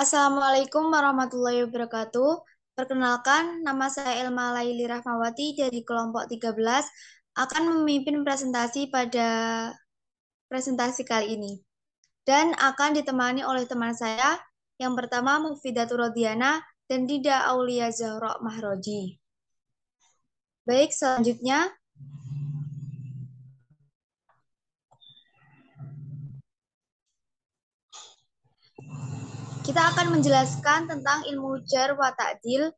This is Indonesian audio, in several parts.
Assalamualaikum warahmatullahi wabarakatuh. Perkenalkan, nama saya Elma Laili Rahmawati dari kelompok 13 akan memimpin presentasi pada presentasi kali ini. Dan akan ditemani oleh teman saya, yang pertama Mufidatur Rodiana dan Dida Aulia Zahra Mahroji. Baik, selanjutnya kita akan menjelaskan tentang ilmu jar wa ta'dil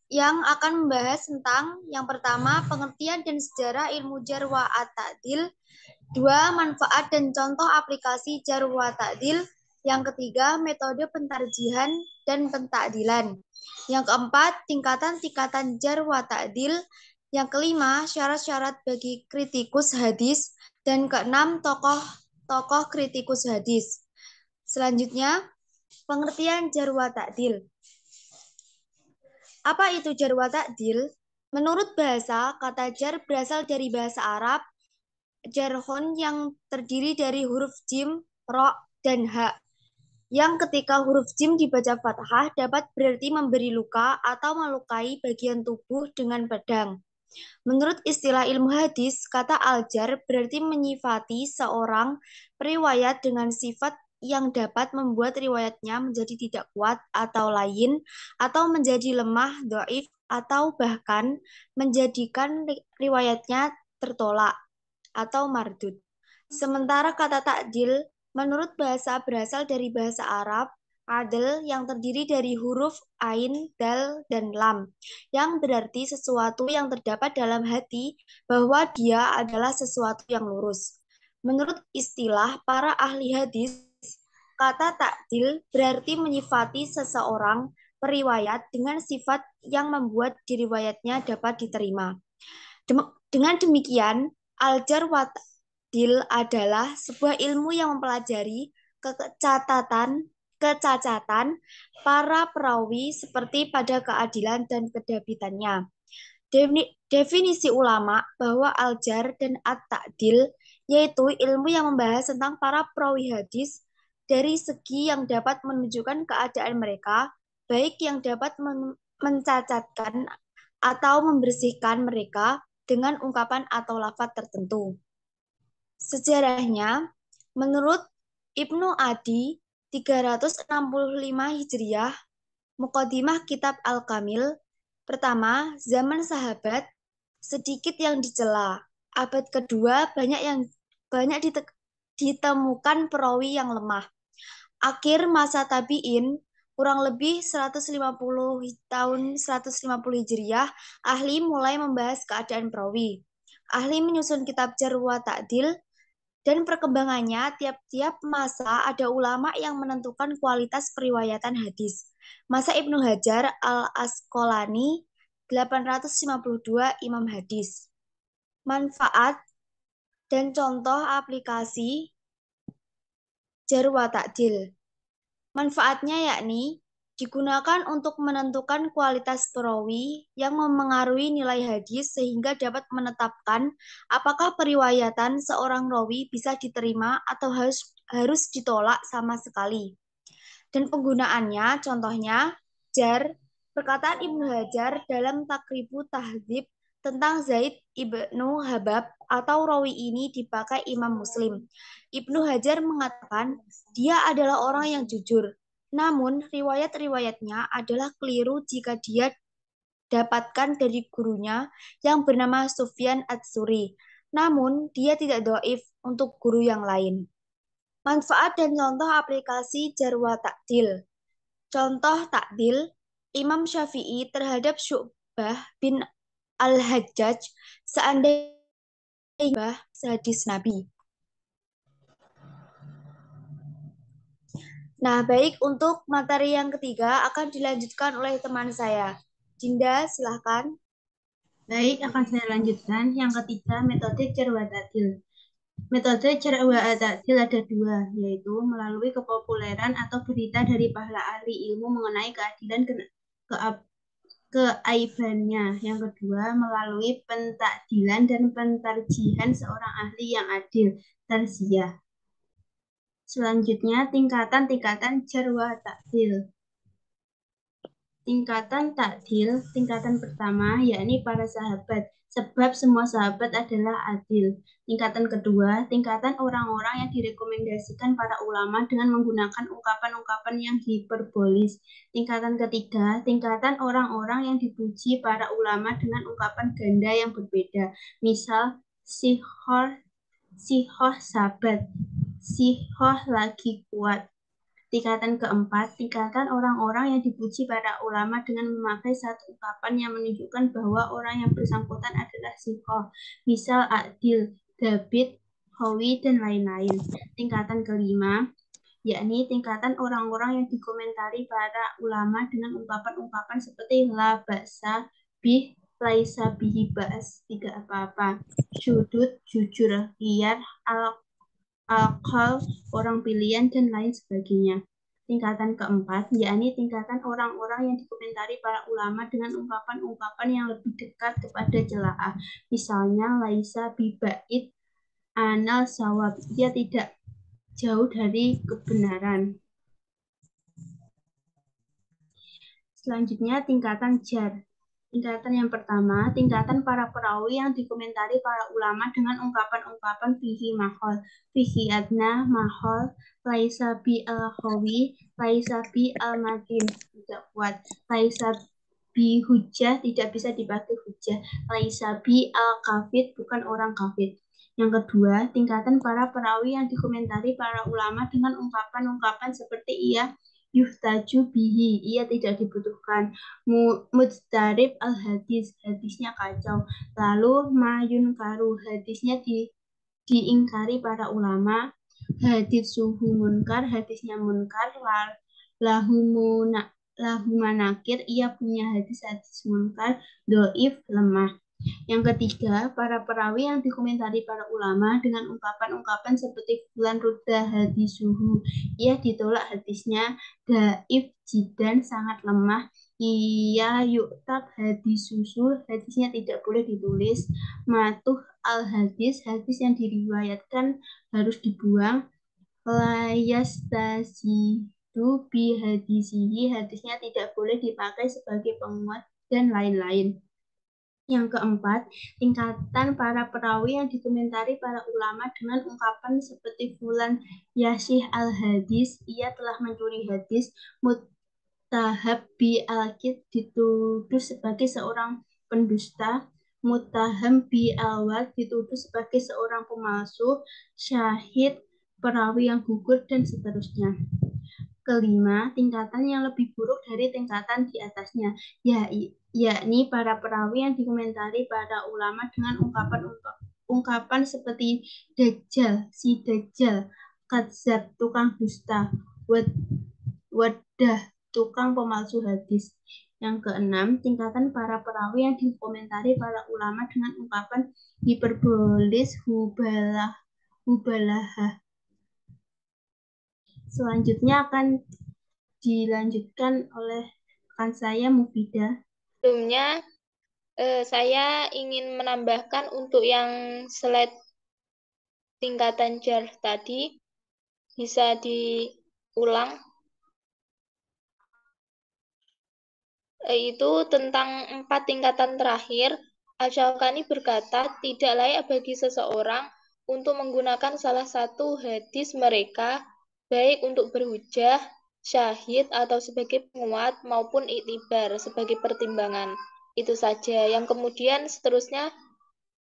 yang akan membahas tentang yang pertama pengertian dan sejarah ilmu jar wa ta'dil, dua, manfaat dan contoh aplikasi jar wa ta'dil, yang ketiga metode pentarjihan dan pentakdilan, yang keempat tingkatan-tingkatan jar wa ta'dil, yang kelima syarat-syarat bagi kritikus hadis, dan keenam tokoh-tokoh kritikus hadis. Selanjutnya pengertian jar wa ta'dil. Apa itu jar wa ta'dil? Menurut bahasa, kata jar berasal dari bahasa Arab jarhon yang terdiri dari huruf jim, ro, dan ha, yang ketika huruf jim dibaca fathah dapat berarti memberi luka atau melukai bagian tubuh dengan pedang. Menurut istilah ilmu hadis, kata al-jar berarti menyifati seorang periwayat dengan sifat yang dapat membuat riwayatnya menjadi tidak kuat atau lain, atau menjadi lemah, dhaif, atau bahkan menjadikan riwayatnya tertolak atau mardud. Sementara kata takdil menurut bahasa berasal dari bahasa Arab adl yang terdiri dari huruf ain, dal, dan lam, yang berarti sesuatu yang terdapat dalam hati bahwa dia adalah sesuatu yang lurus. Menurut istilah para ahli hadis, kata takdil berarti menyifati seseorang periwayat dengan sifat yang membuat diriwayatnya dapat diterima. Dengan demikian, al-jar wa ta'dil adalah sebuah ilmu yang mempelajari kecacatan para perawi seperti pada keadilan dan kedabitannya. Definisi ulama bahwa al-jar dan at-ta'dil yaitu ilmu yang membahas tentang para perawi hadis dari segi yang dapat menunjukkan keadaan mereka, baik yang dapat mencacatkan atau membersihkan mereka dengan ungkapan atau lafaz tertentu. Sejarahnya, menurut Ibnu Adi 365 Hijriah, Muqaddimah Kitab Al-Kamil, pertama, zaman sahabat, sedikit yang dicela. Abad kedua, banyak ditemukan perawi yang lemah. Akhir masa tabi'in, kurang lebih 150 Hijriah, ahli mulai membahas keadaan perawi. Ahli menyusun kitab Jar wa Ta'dil, dan perkembangannya tiap-tiap masa ada ulama yang menentukan kualitas periwayatan hadis. Masa Ibnu Hajar al-Asqalani 852 Imam hadis. Manfaat dan contoh aplikasi Jar wa Ta'dil. Manfaatnya yakni digunakan untuk menentukan kualitas perawi yang memengaruhi nilai hadis sehingga dapat menetapkan apakah periwayatan seorang rawi bisa diterima atau harus ditolak sama sekali. Dan penggunaannya, contohnya, jar, perkataan Ibnu Hajar dalam Takribu Tahdzib tentang Zaid ibnu Habab atau rawi ini dipakai Imam Muslim. Ibnu Hajar mengatakan dia adalah orang yang jujur, namun riwayat-riwayatnya adalah keliru jika dia dapatkan dari gurunya yang bernama Sufyan Ats-Tsuri. Namun dia tidak dhaif untuk guru yang lain. Manfaat dan contoh aplikasi jar wa ta'dil. Contoh takdil Imam Syafi'i terhadap Syu'bah bin Al-Hajjaj seandainya hadis Nabi. Nah, baik, untuk materi yang ketiga akan dilanjutkan oleh teman saya. Dinda, silahkan. Baik, akan saya lanjutkan. Yang ketiga, metode jar wa ta'dil. Metode jar wa ta'dil ada dua, yaitu melalui kepopuleran atau berita dari para ahli ilmu mengenai keadilan keaibannya. Yang kedua, melalui pentakdilan dan pentarjihan seorang ahli yang adil, tarziyah. Selanjutnya, tingkatan-tingkatan jar wa ta'dil. Tingkatan takdil, tingkatan pertama, yakni para sahabat, sebab semua sahabat adalah adil. Tingkatan kedua, tingkatan orang-orang yang direkomendasikan para ulama dengan menggunakan ungkapan-ungkapan yang hiperbolis. Tingkatan ketiga, tingkatan orang-orang yang dipuji para ulama dengan ungkapan ganda yang berbeda. Misal, sihoh sabat, sihoh lagi kuat. Tingkatan keempat, tingkatan orang-orang yang dipuji para ulama dengan memakai satu ungkapan yang menunjukkan bahwa orang yang bersangkutan adalah sikoh, misal adil, dabit, hawi, dan lain-lain. Tingkatan kelima, yakni tingkatan orang-orang yang dikomentari para ulama dengan ungkapan-ungkapan seperti la ba'sa bih, laisa bihi ba's, tidak apa-apa, sudut, jujur, liar, akal, orang pilihan, dan lain sebagainya. Tingkatan keempat, yakni tingkatan orang-orang yang dikomentari para ulama dengan ungkapan-ungkapan yang lebih dekat kepada celaah. Misalnya, laisa bibait anal sawab, ia tidak jauh dari kebenaran. Selanjutnya, tingkatan jar. Tingkatan yang pertama, tingkatan para perawi yang dikomentari para ulama dengan ungkapan-ungkapan fihi mahol, fihi adna, mahol, laisa bi al-hawi, laisa bi al-madin, tidak kuat, laisa bi hujah, tidak bisa dipakai hujah, laisa bi al-kafid, bukan orang kafid. Yang kedua, tingkatan para perawi yang dikomentari para ulama dengan ungkapan-ungkapan seperti ia yuhtaju bihi, ia tidak dibutuhkan. Mudzarib al-hadis, hadisnya kacau. Lalu mayun karu, hadisnya diingkari para ulama. Hadis suhu munkar, hadisnya munkar. Lahu manakir, ia punya hadis-hadis munkar. Doif, lemah. Yang ketiga, para perawi yang dikomentari para ulama dengan ungkapan-ungkapan seperti fulan rudda hadisuhu, ia ditolak hadisnya, daif jidan, sangat lemah, ia yuktab hadisusu, hadisnya tidak boleh ditulis, matuh al hadis, hadis yang diriwayatkan harus dibuang, layastasidu bi hadisihi, hadisnya tidak boleh dipakai sebagai penguat, dan lain-lain. Yang keempat, tingkatan para perawi yang dikomentari para ulama dengan ungkapan seperti fulan yasih al-hadis, ia telah mencuri hadis, muttahab bi al-kid, dituduh sebagai seorang pendusta, muttaham bi al-wad, dituduh sebagai seorang pemalsu, syahid, perawi yang gugur, dan seterusnya. Kelima, tingkatan yang lebih buruk dari tingkatan di atasnya, yakni para perawi yang dikomentari para ulama dengan ungkapan seperti dajjal, si dajjal, kadzab, tukang dusta, wadah, tukang pemalsu hadis. Yang keenam, tingkatan para perawi yang dikomentari para ulama dengan ungkapan hiperbolis, hubalahah. Selanjutnya akan dilanjutkan oleh rekan saya Mufidah. Sebelumnya, saya ingin menambahkan untuk yang slide tingkatan jar tadi, bisa diulang. Itu tentang 4 tingkatan terakhir. Al-Syaukani berkata, tidak layak bagi seseorang untuk menggunakan salah satu hadis mereka, baik untuk berhujah, syahid, atau sebagai penguat, maupun iktibar, sebagai pertimbangan. Itu saja. Yang kemudian seterusnya,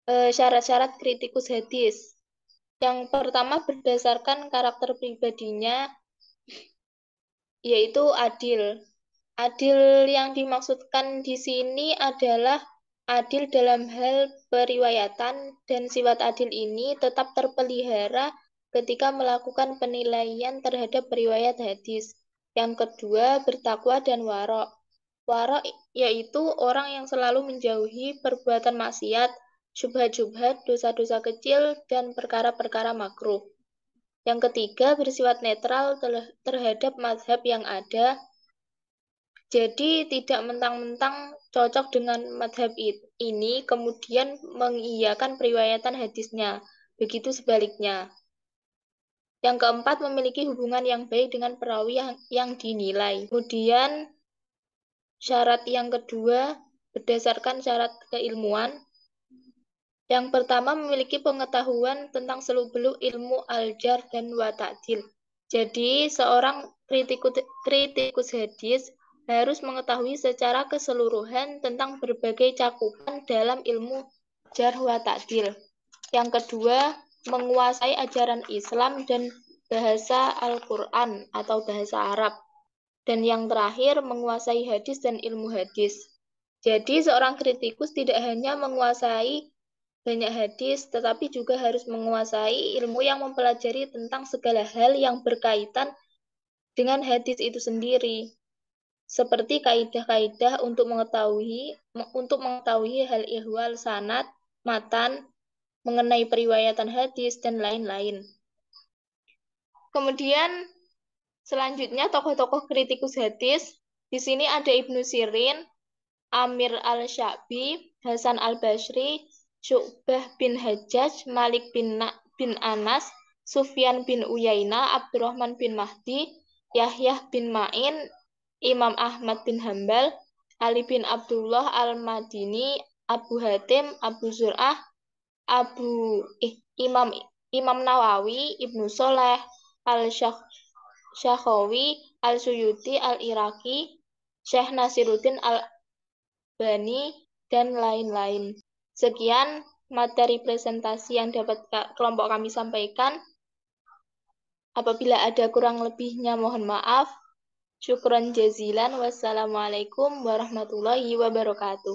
syarat-syarat kritikus hadis. Yang pertama berdasarkan karakter pribadinya, yaitu adil. Adil yang dimaksudkan di sini adalah adil dalam hal periwayatan, dan sifat adil ini tetap terpelihara ketika melakukan penilaian terhadap periwayat hadis. Yang kedua, bertakwa dan warok. Warok yaitu orang yang selalu menjauhi perbuatan maksiat, syubhat-syubhat, dosa-dosa kecil, dan perkara-perkara makruh. Yang ketiga, bersifat netral terhadap mazhab yang ada. Jadi tidak mentang-mentang cocok dengan madhab ini, kemudian mengiyakan periwayatan hadisnya. Begitu sebaliknya. Yang keempat, memiliki hubungan yang baik dengan perawi yang dinilai. Kemudian syarat yang kedua, berdasarkan syarat keilmuan. Yang pertama, memiliki pengetahuan tentang seluk-beluk ilmu al-jar dan wa ta'dil. Jadi, seorang kritikus hadis harus mengetahui secara keseluruhan tentang berbagai cakupan dalam ilmu jar wa ta'dil. Yang kedua, menguasai ajaran Islam dan bahasa Al-Quran atau bahasa Arab. Dan yang terakhir, menguasai hadis dan ilmu hadis. Jadi, seorang kritikus tidak hanya menguasai banyak hadis, tetapi juga harus menguasai ilmu yang mempelajari tentang segala hal yang berkaitan dengan hadis itu sendiri. Seperti kaidah-kaidah untuk mengetahui hal ihwal sanad, matan, mengenai periwayatan hadis, dan lain-lain. Kemudian selanjutnya tokoh-tokoh kritikus hadis. Di sini ada Ibnu Sirin, Amir al-Sya'bi, Hasan al-Basri, Syu'bah bin Hajjaj, Malik bin Anas, Sufyan bin Uyainah, Abdurrahman bin Mahdi, Yahya bin Ma'in, Imam Ahmad bin Hambal, Ali bin Abdullah al-Madini, Abu Hatim, Abu Zur'ah, Imam Nawawi, Ibnu Soleh, Al-Syakhawi, Al-Suyuti, Al-Iraqi, Syekh Nasiruddin Al-Bani, dan lain-lain. Sekian materi presentasi yang dapat kelompok kami sampaikan. Apabila ada kurang lebihnya mohon maaf. Syukron jazilan. Wassalamualaikum warahmatullahi wabarakatuh.